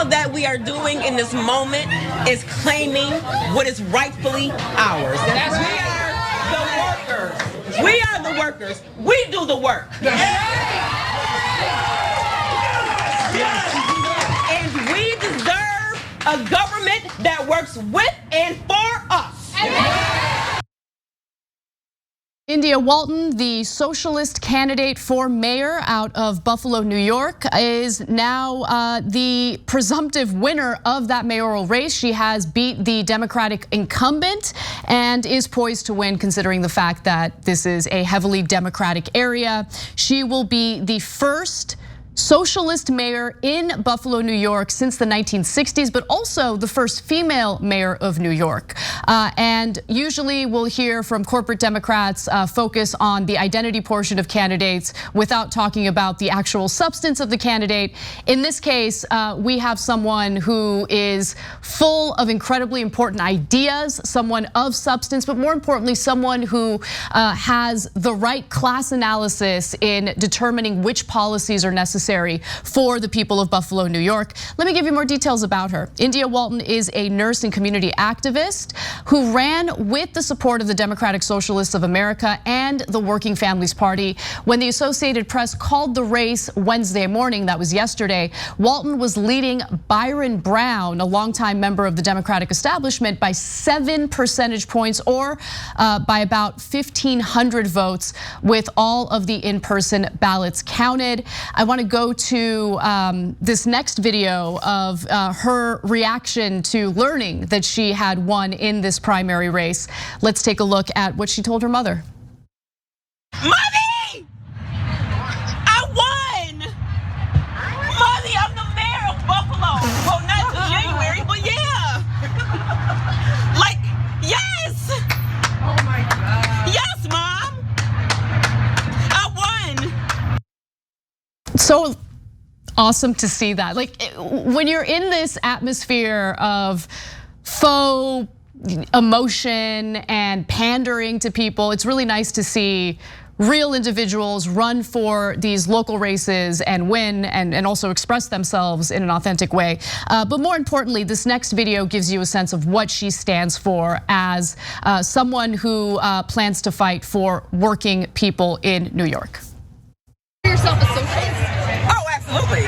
All that we are doing in this moment is claiming what is rightfully ours. That's We are the workers. We do the work. And we deserve a government that works with and for us. India Walton, the socialist candidate for mayor out of Buffalo, New York, is now the presumptive winner of that mayoral race. She has beat the Democratic incumbent and is poised to win, considering the fact that this is a heavily Democratic area. She will be the first socialist mayor in Buffalo, New York since the 1960s, but also the first female mayor of New York. And usually we'll hear from corporate Democrats focus on the identity portion of candidates without talking about the actual substance of the candidate. In this case, we have someone who is full of incredibly important ideas, someone of substance, but more importantly, someone who has the right class analysis in determining which policies are necessary for the people of Buffalo, New York. Let me give you more details about her. India Walton is a nurse and community activist who ran with the support of the Democratic Socialists of America and the Working Families Party. When the Associated Press called the race Wednesday morning, that was yesterday, Walton was leading Byron Brown, a longtime member of the Democratic establishment, by 7 percentage points, or by about 1,500 votes, with all of the in-person ballots counted. I want to go to this next video of her reaction to learning that she had won in this primary race. Let's take a look at what she told her mother. Mommy! I won! Mommy, I'm the mayor of Buffalo. Well, not till January, but yeah. Like, yes! Oh my God. Yes, Mom! I won! So awesome to see that. Like, when you're in this atmosphere of faux emotion and pandering to people, it's really nice to see real individuals run for these local races and win and also express themselves in an authentic way. But more importantly, this next video gives you a sense of what she stands for as someone who plans to fight for working people in New York. Yourself a socialist? Oh, absolutely.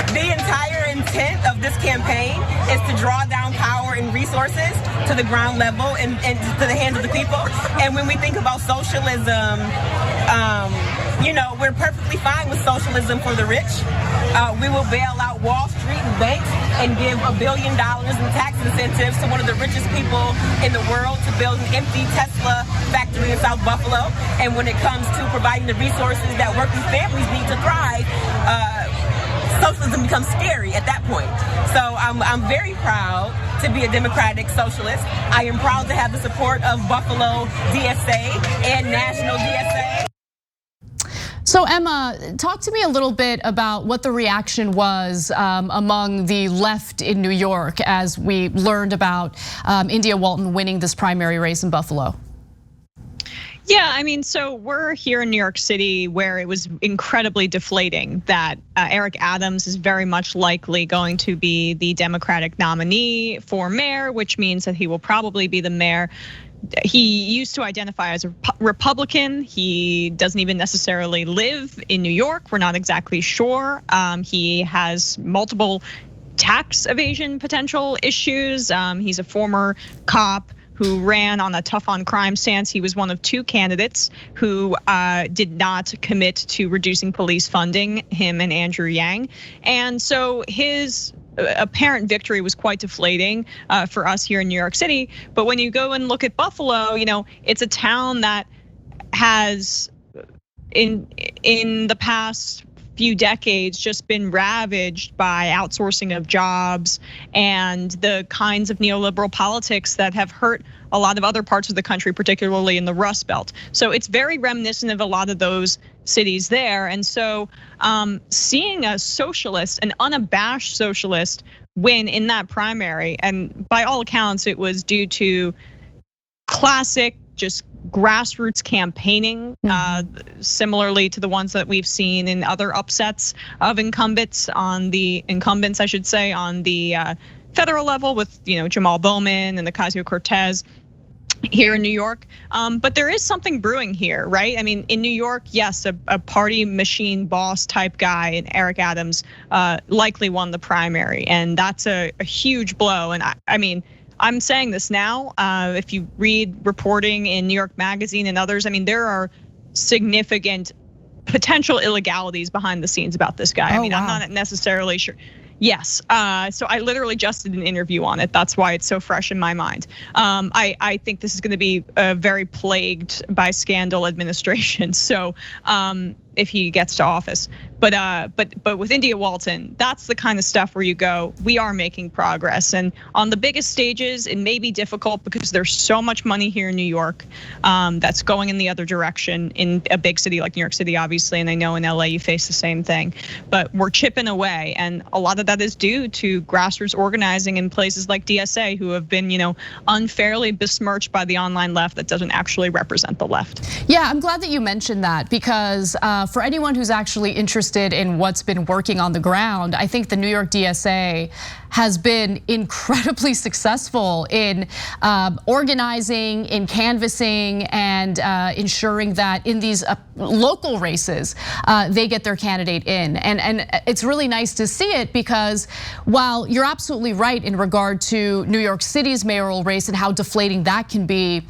The entire intent of this campaign is to draw down power and resources to the ground level and to the hands of the people. And when we think about socialism, we're perfectly fine with socialism for the rich. We will bail out Wall Street and banks and give $1 billion in tax incentives to one of the richest people in the world to build an empty Tesla factory in South Buffalo. And when it comes to providing the resources that working families need to thrive, socialism becomes scary at that point. So I'm very proud to be a Democratic socialist. I am proud to have the support of Buffalo DSA and National DSA. So Emma, talk to me a little bit about what the reaction was among the left in New York as we learned about India Walton winning this primary race in Buffalo. Yeah, I mean, so we're here in New York City where it was incredibly deflating that Eric Adams is very much likely going to be the Democratic nominee for mayor, which means that he will probably be the mayor. He used to identify as a Republican. He doesn't even necessarily live in New York. We're not exactly sure. He has multiple tax evasion potential issues. He's a former cop who ran on a tough on crime stance. He was one of 2 candidates who did not commit to reducing police funding, him and Andrew Yang. And so his apparent victory was quite deflating for us here in New York City. But when you go and look at Buffalo, it's a town that has in the past few decades just been ravaged by outsourcing of jobs and the kinds of neoliberal politics that have hurt a lot of other parts of the country, particularly in the Rust Belt. So it's very reminiscent of a lot of those cities there. And so seeing a socialist, an unabashed socialist, win in that primary, and by all accounts, it was due to classic, just grassroots campaigning, similarly to the ones that we've seen in other upsets of incumbents, I should say, on the federal level with Jamal Bowman and the Ocasio-Cortez here in New York. But there is something brewing here, right? I mean, in New York, yes, a party machine boss type guy, and Eric Adams likely won the primary, and that's a huge blow. And I mean, I'm saying this now, if you read reporting in New York Magazine and others, I mean, there are significant potential illegalities behind the scenes about this guy. I mean, wow. I'm not necessarily sure. Yes, so I literally just did an interview on it. That's why it's so fresh in my mind. I think this is going to be a very plagued by scandal administration. So if he gets to office, but with India Walton, that's the kind of stuff where you go, we are making progress. And on the biggest stages, it may be difficult because there's so much money here in New York that's going in the other direction in a big city like New York City, obviously. And I know in LA you face the same thing, but we're chipping away, and a lot of that is due to grassroots organizing in places like DSA, who have been, unfairly besmirched by the online left that doesn't actually represent the left. Yeah, I'm glad that you mentioned that, because for anyone who's actually interested in what's been working on the ground, I think the New York DSA has been incredibly successful in organizing, in canvassing, and ensuring that in these local races, they get their candidate in. And it's really nice to see it, because while you're absolutely right in regard to New York City's mayoral race and how deflating that can be,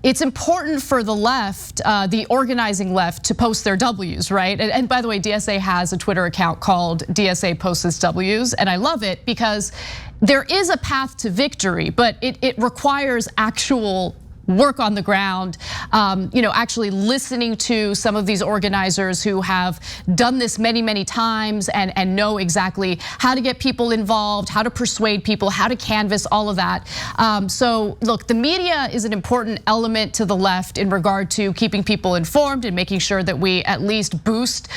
it's important for the left, the organizing left, to post their W's, right? And by the way, DSA has a Twitter account called DSA Posts its W's, and I love it because there is a path to victory, but it requires actual work on the ground, actually listening to some of these organizers who have done this many, many times and know exactly how to get people involved, how to persuade people, how to canvass, all of that. So look, the media is an important element to the left in regard to keeping people informed and making sure that we at least boost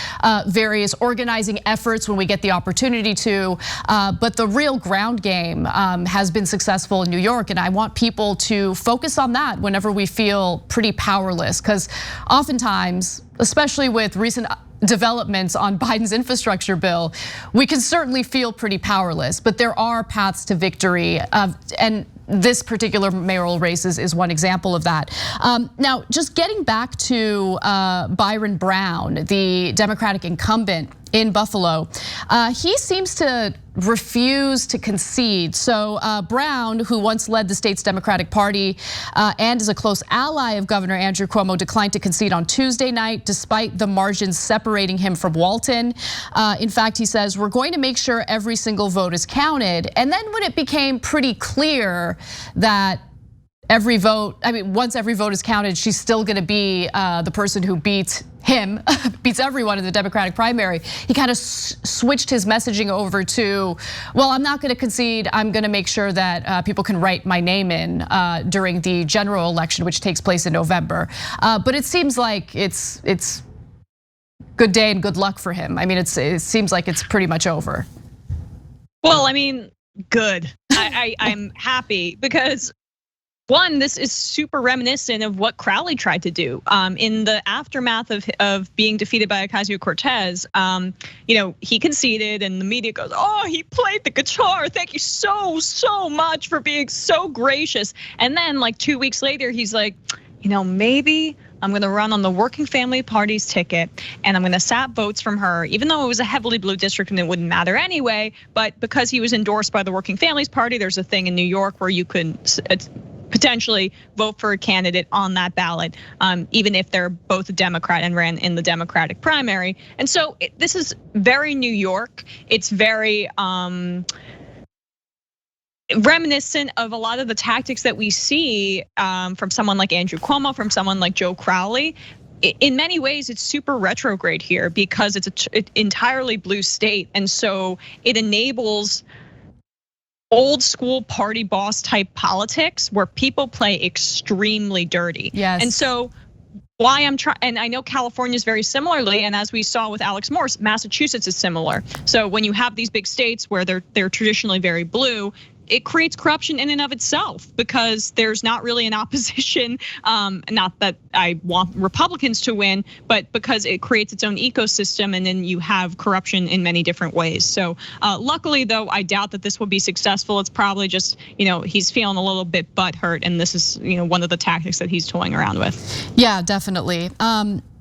various organizing efforts when we get the opportunity to. But the real ground game has been successful in New York, and I want people to focus on that whenever we feel pretty powerless, because oftentimes, especially with recent developments on Biden's infrastructure bill, we can certainly feel pretty powerless, but there are paths to victory, and this particular mayoral race is one example of that. Now, just getting back to Byron Brown, the Democratic incumbent in Buffalo, he seems to refuse to concede. So Brown, who once led the state's Democratic Party and is a close ally of Governor Andrew Cuomo, declined to concede on Tuesday night, despite the margins separating him from Walton. In fact, he says, we're going to make sure every single vote is counted. And then when it became pretty clear that every vote, once every vote is counted, she's still gonna be the person who beats him, beats everyone in the Democratic primary, he kind of switched his messaging over to, well, I'm not gonna concede, I'm gonna make sure that people can write my name in during the general election, which takes place in November. But it seems like it's good day and good luck for him. It seems like it's pretty much over. Well, good. I'm happy because, one, this is super reminiscent of what Crowley tried to do in the aftermath of being defeated by Ocasio-Cortez. He conceded, and the media goes, "Oh, he played the guitar. Thank you so much for being so gracious." And then, like 2 weeks later, he's like, maybe I'm gonna run on the Working Family Party's ticket, and I'm gonna sap votes from her, even though it was a heavily blue district and it wouldn't matter anyway. But because he was endorsed by the Working Families Party, there's a thing in New York where you could potentially vote for a candidate on that ballot, even if they're both a Democrat and ran in the Democratic primary. And so this is very New York. It's very reminiscent of a lot of the tactics that we see from someone like Andrew Cuomo, from someone like Joe Crowley. In many ways, it's super retrograde here because it's an entirely blue state. And so it enables old school party boss type politics where people play extremely dirty. Yes. And so why I'm trying, and I know California is very similarly, and as we saw with Alex Morse, Massachusetts is similar. So when you have these big states where they're traditionally very blue, it creates corruption in and of itself because there's not really an opposition. Not that I want Republicans to win, but because it creates its own ecosystem, and then you have corruption in many different ways. So luckily, though, I doubt that this will be successful. It's probably just he's feeling a little bit butthurt, and this is one of the tactics that he's toying around with. Yeah, definitely.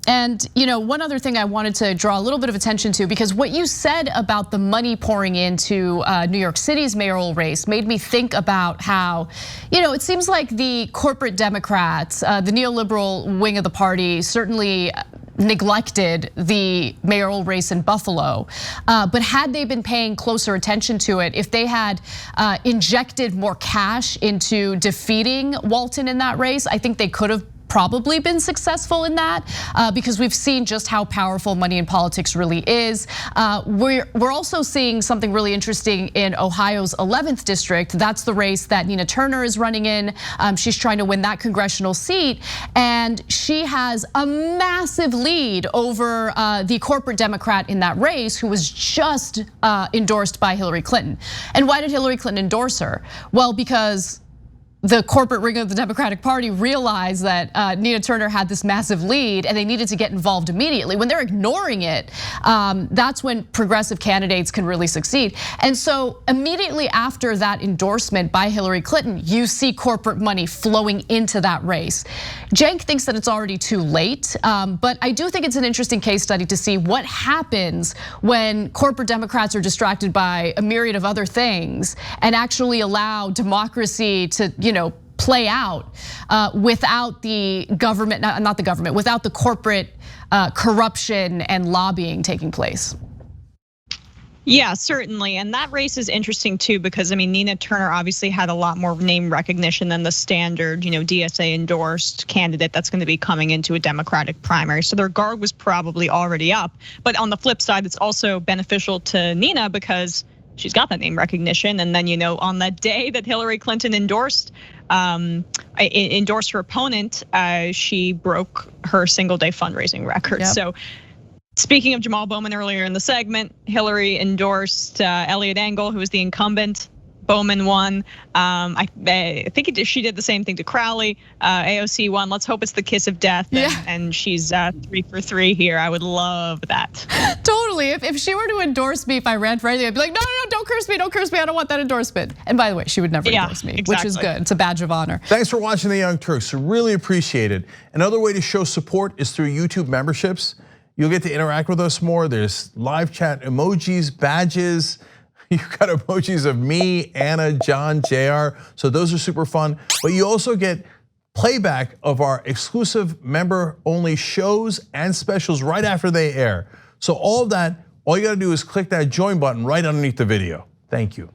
And one other thing I wanted to draw a little bit of attention to, because what you said about the money pouring into New York City's mayoral race made me think about how, it seems like the corporate Democrats, the neoliberal wing of the party, certainly neglected the mayoral race in Buffalo. But had they been paying closer attention to it, if they had injected more cash into defeating Walton in that race, I think they could have probably been successful in that because we've seen just how powerful money in politics really is. We're also seeing something really interesting in Ohio's 11th district. That's the race that Nina Turner is running in. She's trying to win that congressional seat, and she has a massive lead over the corporate Democrat in that race, who was just endorsed by Hillary Clinton. And why did Hillary Clinton endorse her? Well, because the corporate ring of the Democratic Party realized that Nina Turner had this massive lead and they needed to get involved immediately. When they're ignoring it, that's when progressive candidates can really succeed. And so immediately after that endorsement by Hillary Clinton, you see corporate money flowing into that race. Cenk thinks that it's already too late, but I do think it's an interesting case study to see what happens when corporate Democrats are distracted by a myriad of other things and actually allow democracy to, play out without the government, not the government, without the corporate corruption and lobbying taking place. Yeah, certainly. And that race is interesting too, because Nina Turner obviously had a lot more name recognition than the standard, DSA endorsed candidate that's going to be coming into a Democratic primary. So their guard was probably already up. But on the flip side, it's also beneficial to Nina because she's got that name recognition. And then, on that day that Hillary Clinton endorsed her opponent, she broke her single day fundraising record. Yep. So speaking of Jamal Bowman earlier in the segment, Hillary endorsed Elliot Engel, who was the incumbent. Bowman won. I think she did the same thing to Crowley. AOC won. Let's hope it's the kiss of death. And she's 3 for 3 here. I would love that. Totally. If she were to endorse me, if I ran for anything, I'd be like, no, don't curse me, don't curse me. I don't want that endorsement. And by the way, she would never endorse me, exactly. Which is good. It's a badge of honor. Thanks for watching the Young Turks. Really appreciate it. Another way to show support is through YouTube memberships. You'll get to interact with us more. There's live chat emojis, badges. You've got emojis of me, Anna, John, JR. So those are super fun. But you also get playback of our exclusive member-only shows and specials right after they air. So all of that, all you gotta do is click that join button right underneath the video. Thank you.